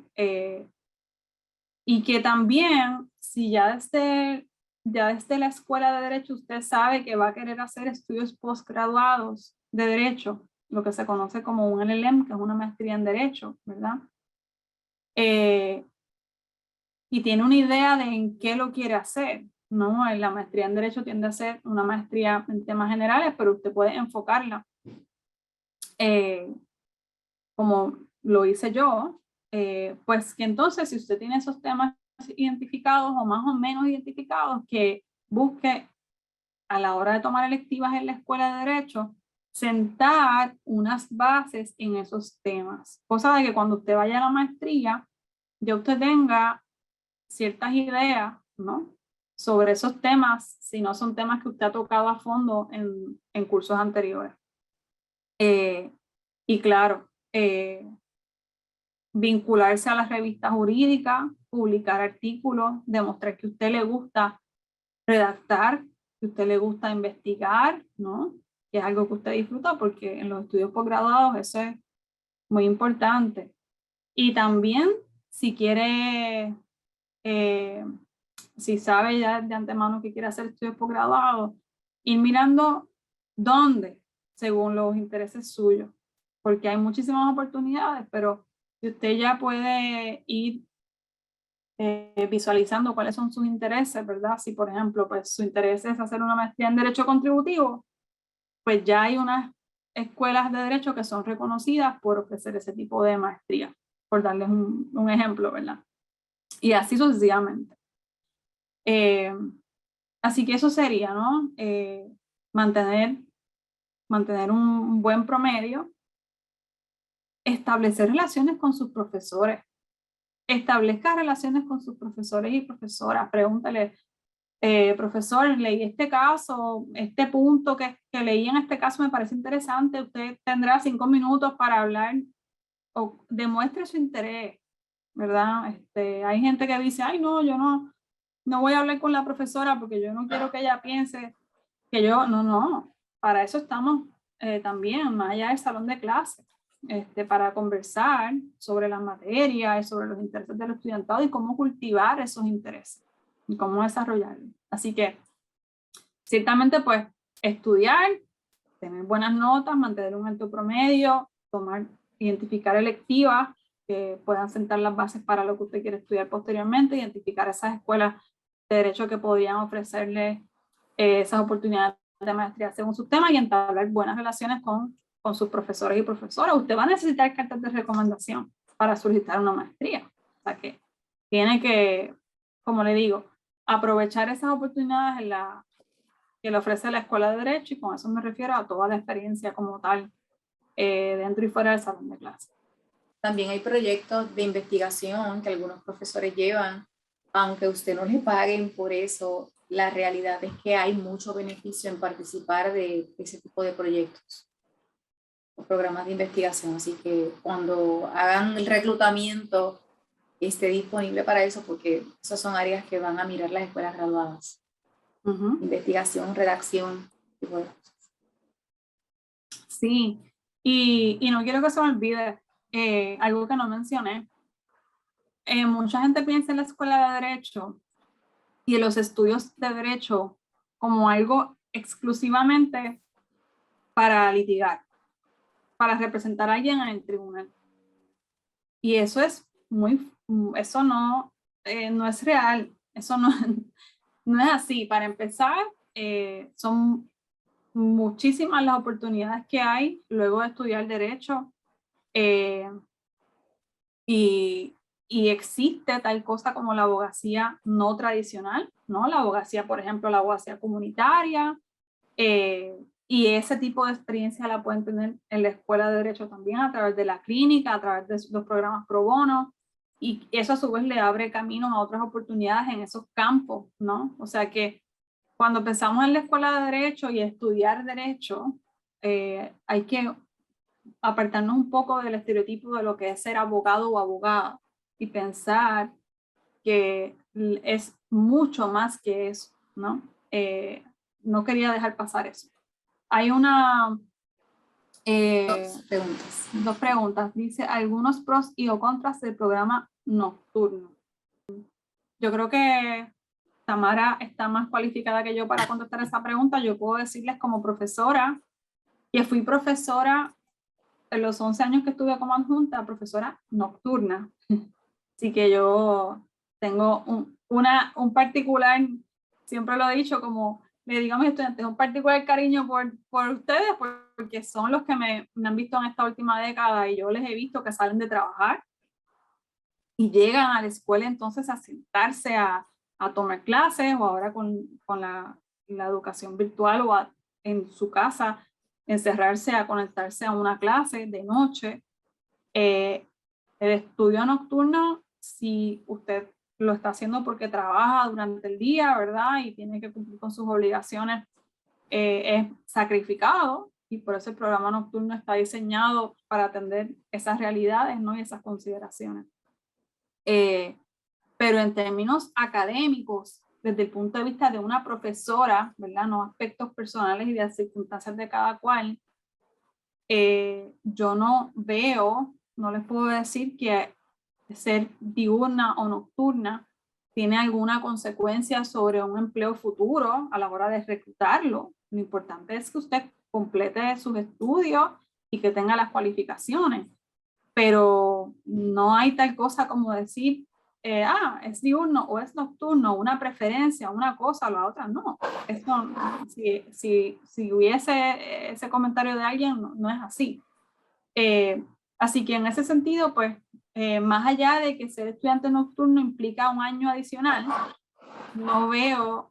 Y que también, si ya desde la escuela de derecho usted sabe que va a querer hacer estudios posgraduados de derecho, lo que se conoce como un LLM, que es una maestría en derecho, ¿verdad? Y tiene una idea de en qué lo quiere hacer, ¿no? La maestría en derecho tiende a ser una maestría en temas generales, pero usted puede enfocarla como lo hice yo, pues que entonces si usted tiene esos temas identificados o más o menos identificados, que busque a la hora de tomar electivas en la escuela de derecho, sentar unas bases en esos temas, cosa de que cuando usted vaya a la maestría, ya usted tenga ciertas ideas, ¿no?, sobre esos temas, si no son temas que usted ha tocado a fondo en cursos anteriores. Y claro, vincularse a las revistas jurídicas, publicar artículos, demostrar que a usted le gusta redactar, que a usted le gusta investigar, ¿no? Que es algo que usted disfruta, porque en los estudios posgraduados eso es muy importante. Y también, si quiere, si sabe ya de antemano que quiere hacer estudios posgraduados, ir mirando dónde, según los intereses suyos, porque hay muchísimas oportunidades, pero si usted ya puede ir visualizando cuáles son sus intereses, ¿verdad? Si, por ejemplo, pues su interés es hacer una maestría en Derecho Contributivo, pues ya hay unas escuelas de Derecho que son reconocidas por ofrecer ese tipo de maestría, por darles un ejemplo, ¿verdad? Y así sucesivamente. Así que eso sería, ¿no? Mantener un buen promedio, establecer relaciones con sus profesores, establezca relaciones con sus profesores y profesoras, pregúntale, profesor, leí este caso, este punto que leí en este caso me parece interesante, usted tendrá 5 minutos para hablar o demuestre su interés, ¿verdad? Hay gente que dice, ay no, yo no voy a hablar con la profesora porque yo no quiero que ella piense que yo, no, para eso estamos también, más allá del salón de clase, para conversar sobre las materias y sobre los intereses del estudiantado y cómo cultivar esos intereses y cómo desarrollarlos. Así que, ciertamente, pues, estudiar, tener buenas notas, mantener un alto promedio, identificar electivas que puedan sentar las bases para lo que usted quiere estudiar posteriormente, identificar esas escuelas de derecho que podrían ofrecerle esas oportunidades de maestría según sus temas y entablar buenas relaciones con sus profesores y profesoras. Usted va a necesitar cartas de recomendación para solicitar una maestría. O sea que tiene que, como le digo, aprovechar esas oportunidades que le ofrece la Escuela de Derecho, y con eso me refiero a toda la experiencia como tal, dentro y fuera del salón de clase. También hay proyectos de investigación que algunos profesores llevan, aunque usted no le paguen por eso, la realidad es que hay mucho beneficio en participar de ese tipo de proyectos o programas de investigación, así que cuando hagan el reclutamiento esté disponible para eso, porque esas son áreas que van a mirar las escuelas graduadas. Investigación, redacción, tipo de cosas. Sí, y no quiero que se me olvide algo que no mencioné. Mucha gente piensa en la escuela de Derecho y en los estudios de Derecho como algo exclusivamente para litigar, para representar a alguien en el tribunal. Y eso es eso no es real, eso no, no es así. Para empezar, son muchísimas las oportunidades que hay luego de estudiar Derecho, y existe tal cosa como la abogacía no tradicional, ¿no? La abogacía, por ejemplo, la abogacía comunitaria, y ese tipo de experiencia la pueden tener en la Escuela de Derecho también a través de la clínica, a través de los programas pro bono, y eso a su vez le abre camino a otras oportunidades en esos campos, ¿no? O sea que cuando pensamos en la Escuela de Derecho y estudiar Derecho, hay que apartarnos un poco del estereotipo de lo que es ser abogado o abogada y pensar que es mucho más que eso, ¿no? No quería dejar pasar eso. Hay dos preguntas. Dice, algunos pros y o contras del programa nocturno. Yo creo que Tamara está más cualificada que yo para contestar esa pregunta. Yo puedo decirles como profesora, que fui profesora en los 11 años que estuve como adjunta, profesora nocturna. Así que yo tengo un particular, siempre lo he dicho, como le digo a mis estudiantes, un particular cariño por ustedes, porque son los que me han visto en esta última década, y yo les he visto que salen de trabajar y llegan a la escuela entonces a sentarse a tomar clases, o ahora con la educación virtual, o en su casa encerrarse a conectarse a una clase de noche. El estudio nocturno, si usted lo está haciendo porque trabaja durante el día, ¿verdad? Y tiene que cumplir con sus obligaciones, es sacrificado, y por eso el programa nocturno está diseñado para atender esas realidades, ¿no? Y esas consideraciones. Pero en términos académicos, desde el punto de vista de una profesora, ¿verdad? No aspectos personales y de las circunstancias de cada cual, yo no veo, no les puedo decir que ser diurna o nocturna tiene alguna consecuencia sobre un empleo futuro a la hora de reclutarlo. Lo importante es que usted complete sus estudios y que tenga las cualificaciones, pero no hay tal cosa como decir, es diurno o es nocturno, una preferencia, una cosa o la otra. No, esto, si hubiese ese comentario de alguien, no es así. Así que en ese sentido, pues, más allá de que ser estudiante nocturno implica un año adicional, no veo,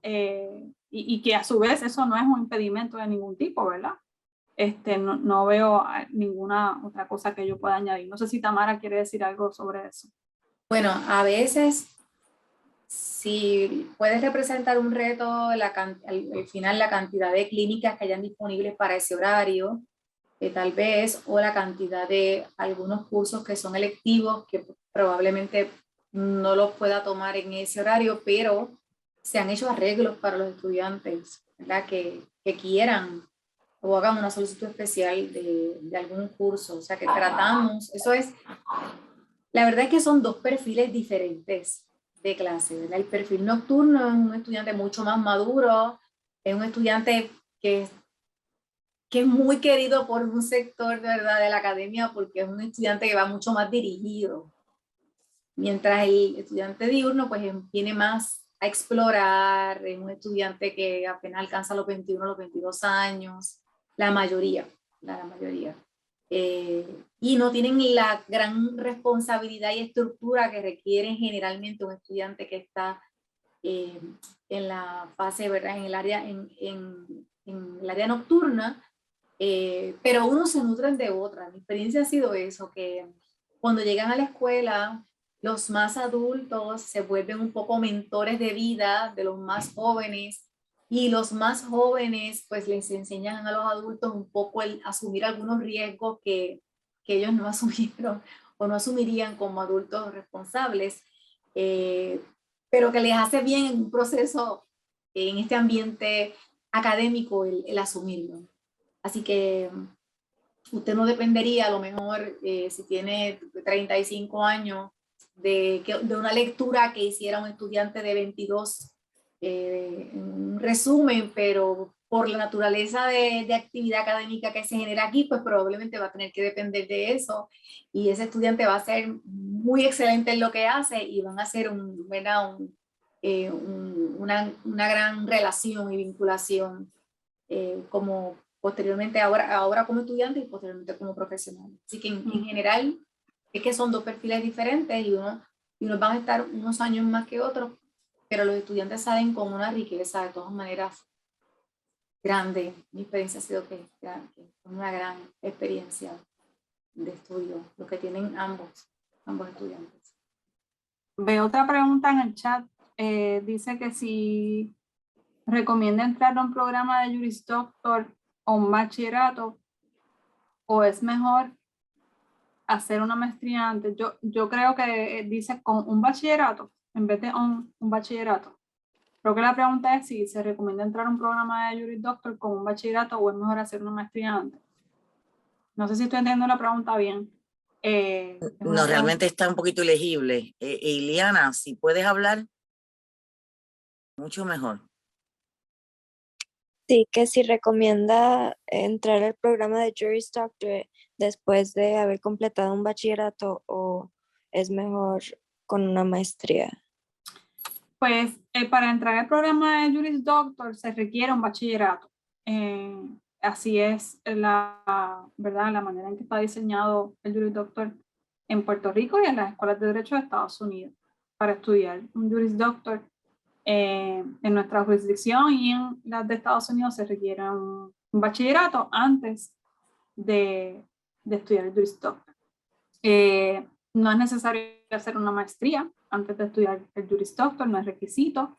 y que a su vez eso no es un impedimento de ningún tipo, ¿verdad? No veo ninguna otra cosa que yo pueda añadir. No sé si Tamara quiere decir algo sobre eso. Bueno, a veces, si puedes representar un reto, al final la cantidad de clínicas que hayan disponibles para ese horario, tal vez, o la cantidad de algunos cursos que son electivos, que probablemente no los pueda tomar en ese horario, pero se han hecho arreglos para los estudiantes, ¿verdad? Que quieran o hagan una solicitud especial de algún curso. O sea, que tratamos, eso es, la verdad es que son dos perfiles diferentes de clase, ¿verdad? El perfil nocturno es un estudiante mucho más maduro, es un estudiante que es muy querido por un sector de verdad de la academia, porque es un estudiante que va mucho más dirigido, mientras el estudiante diurno pues viene más a explorar, es un estudiante que apenas alcanza los 21, los 22 años, la mayoría. y no tienen la gran responsabilidad y estructura que requieren generalmente un estudiante que está en la fase, ¿verdad? En el área, en el área nocturna, pero unos se nutren de otra. Mi experiencia ha sido eso, que cuando llegan a la escuela, los más adultos se vuelven un poco mentores de vida de los más jóvenes, y los más jóvenes pues les enseñan a los adultos un poco el asumir algunos riesgos que ellos no asumieron o no asumirían como adultos responsables, pero que les hace bien en un proceso, en este ambiente académico, el asumirlo. Así que usted no dependería a lo mejor, si tiene 35 años, de una lectura que hiciera un estudiante de 22, un resumen, pero por la naturaleza de actividad académica que se genera aquí, pues probablemente va a tener que depender de eso, y ese estudiante va a ser muy excelente en lo que hace y van a hacer una gran relación y vinculación, como posteriormente ahora como estudiante y posteriormente como profesional. Así que en general es que son dos perfiles diferentes, y unos van a estar unos años más que otros, pero los estudiantes salen con una riqueza de todas maneras grande. Mi experiencia ha sido que es una gran experiencia de estudio, lo que tienen ambos estudiantes. Veo otra pregunta en el chat. Dice que si recomienda entrar a un programa de Juris Doctor o un bachillerato, o es mejor hacer una maestría antes. Yo creo que dice con un bachillerato en vez de un bachillerato. Creo que la pregunta es si se recomienda entrar a un programa de Juris Doctor con un bachillerato o es mejor hacer una maestría antes. No sé si estoy entendiendo la pregunta bien. No, realmente está un poquito ilegible. Iliana, si puedes hablar, mucho mejor. Sí, que si recomienda entrar al programa de Juris Doctor después de haber completado un bachillerato, o es mejor con una maestría. Pues para entrar al programa de Juris Doctor se requiere un bachillerato. Así es ¿verdad? La manera en que está diseñado el Juris Doctor en Puerto Rico y en las escuelas de Derecho de Estados Unidos. Para estudiar un Juris Doctor en nuestra jurisdicción y en las de Estados Unidos se requiere un bachillerato antes de estudiar el Juris Doctor. No es necesario hacer una maestría antes de estudiar el Juris Doctor, no es requisito.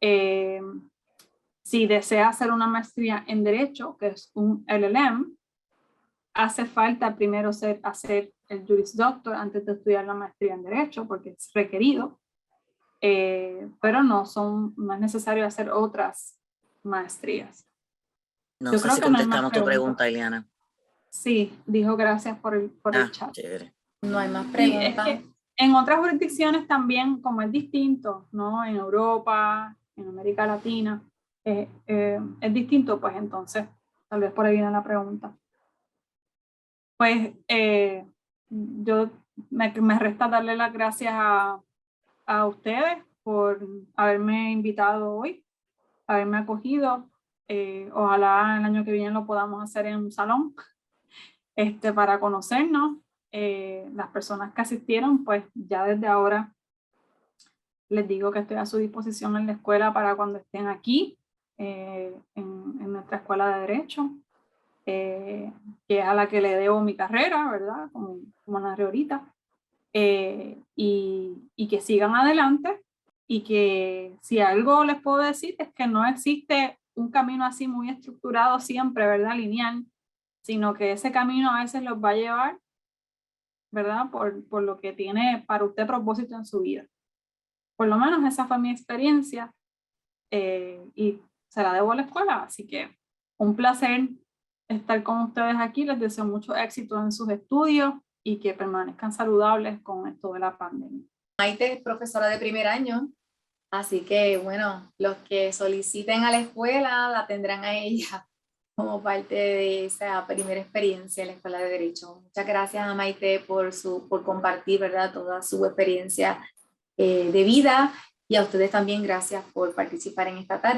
Si desea hacer una maestría en Derecho, que es un LLM, hace falta primero hacer el Juris Doctor antes de estudiar la maestría en Derecho, porque es requerido. Pero no es necesario hacer otras maestrías. No Yo sé creo si que no hay más contestamos tu preguntas. pregunta, Iliana. Sí, dijo gracias por el chat. Chévere. No hay más Y preguntas. es que en otras jurisdicciones también, como es distinto, ¿no? En Europa, en América Latina, es distinto, pues entonces, tal vez por ahí viene la pregunta. Pues me resta darle las gracias a ustedes por haberme invitado hoy, haberme acogido. Ojalá el año que viene lo podamos hacer en un salón para conocernos. Las personas que asistieron, pues ya desde ahora les digo que estoy a su disposición en la escuela para cuando estén aquí, en nuestra escuela de Derecho, que es a la que le debo mi carrera, ¿verdad? Como narré ahorita. Y que sigan adelante, y que si algo les puedo decir es que no existe un camino así muy estructurado siempre, ¿verdad? Lineal, sino que ese camino a veces los va a llevar, ¿verdad? Por lo que tiene para usted propósito en su vida. Por lo menos esa fue mi experiencia, y se la debo a la escuela, así que un placer estar con ustedes aquí. Les deseo mucho éxito en sus estudios y que permanezcan saludables con esto de la pandemia. Maite es profesora de primer año, así que bueno, los que soliciten a la escuela la tendrán a ella como parte de esa primera experiencia en la Escuela de Derecho. Muchas gracias a Maite por compartir, ¿verdad?, toda su experiencia de vida, y a ustedes también gracias por participar en esta tarde.